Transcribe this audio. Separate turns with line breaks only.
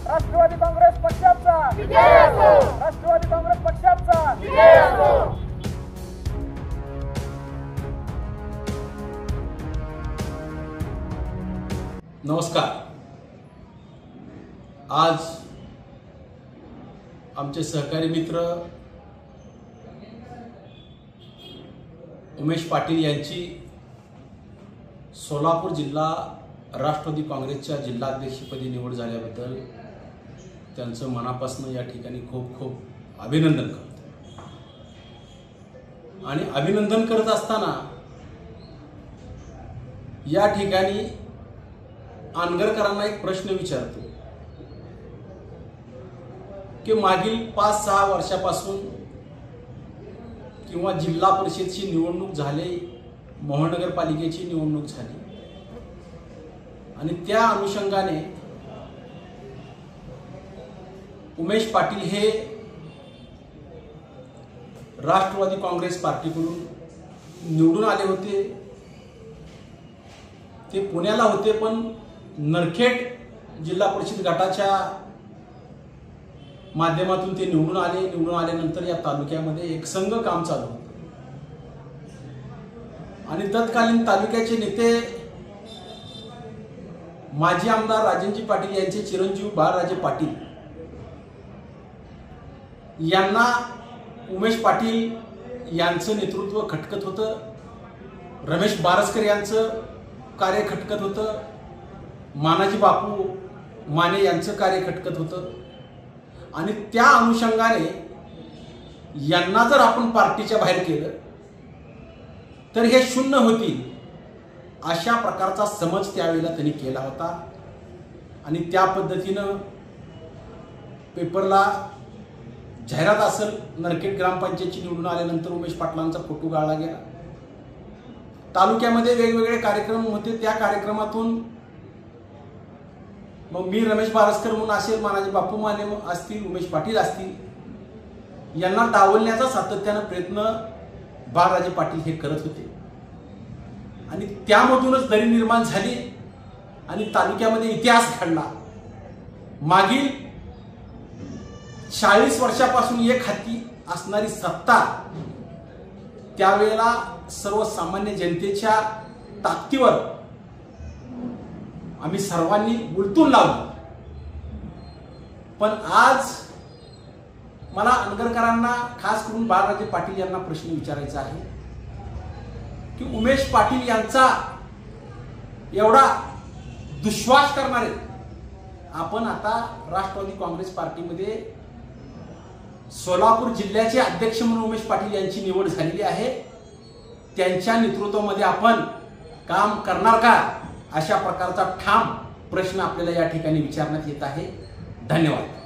राष्ट्रवादी काँग्रेस पक्षाचा राष्ट्रवादी काँग्रेस पक्षाचा
नमस्कार। आज आमचे सहकारी मित्र उमेश पाटील यांची सोलापूर जिल्हा राष्ट्रवादी काँग्रेसच्या जिल्हाध्यक्षपदी निवड झाल्याबद्दल त्यांचं मनापासून या ठिकाणी खूप खूप अभिनंदन करतो। आणि अभिनंदन करत असताना या ठिकाणी आनगरकरांना एक प्रश्न विचारतो की मागील 5-6 वर्षापासून किंवा जिल्हा परिषदेची निवडणूक झाली, महानगरपालिकेची निवडणूक झाली आणि त्या अनुषंगाने उमेश पाटील हे राष्ट्रवादी काँग्रेस पार्टीकडून निवडून आले होते। ते पुण्याला होते, पण नरखेड जिल्हा परिषद गटाच्या माध्यमातून ते निवडून आले। निवडून आल्यानंतर या तालुक्यामध्ये एक संघ काम चालू होतं आणि तत्कालीन तालुक्याचे नेते माजी आमदार राजनजी पाटील यांचे चिरंजीव बाळराजे पाटील यांना उमेश पाटील यांचं नेतृत्व खटकत होतं, रमेश बारसकर यांचं कार्य खटकत होतं, मानाजी बापू माने यांचं कार्य खटकत होतं आणि त्या अनुषंगाने यांना जर आपण पार्टीच्या बाहेर केलं तर हे शून्य होतील अशा प्रकारचा समज त्यावेळेला त्यांनी केला होता। आणि त्या पद्धतीनं पेपरला जाहिरात असेल, नरखेड ग्रामपंचायतची निवडून आल्यानंतर उमेश पाटलांचा फोटो गाळला गेला। तालुक्यामध्ये वेगवेगळे कार्यक्रम होते, त्या कार्यक्रमातून मग मी रमेश बारसकर म्हणून असेल, मानाजी बापू माने असतील, उमेश पाटील असतील, यांना डावलण्याचा सातत्यानं प्रयत्न बाळराजे पाटील हे करत होते आणि त्यामधूनच दरी निर्माण झाली आणि तालुक्यामध्ये इतिहास घडला। मागील 40 वर्षापासून एक हाती असणारी सत्ता त्यावेळेला सर्वसामान्य जनतेच्या ताकदीवर आम्ही सर्वांनी उलटून लावलं। पण आज मला अनगरकरांना, खास करून बाळराजे पाटील यांना प्रश्न विचारायचा आहे की उमेश पाटील यांचा एवढा दुश्वास करणारे आपण आता राष्ट्रवादी काँग्रेस पार्टीमध्ये सोलापूर जिल्ह्याचे अध्यक्ष म्हणून उमेश पाटील यांची निवड झालेली आहे, त्यांच्या नेतृत्वामध्ये आपण काम करणार का, अशा प्रकारचा ठाम प्रश्न आपल्याला या ठिकाणी विचारण्यात येत आहे। धन्यवाद।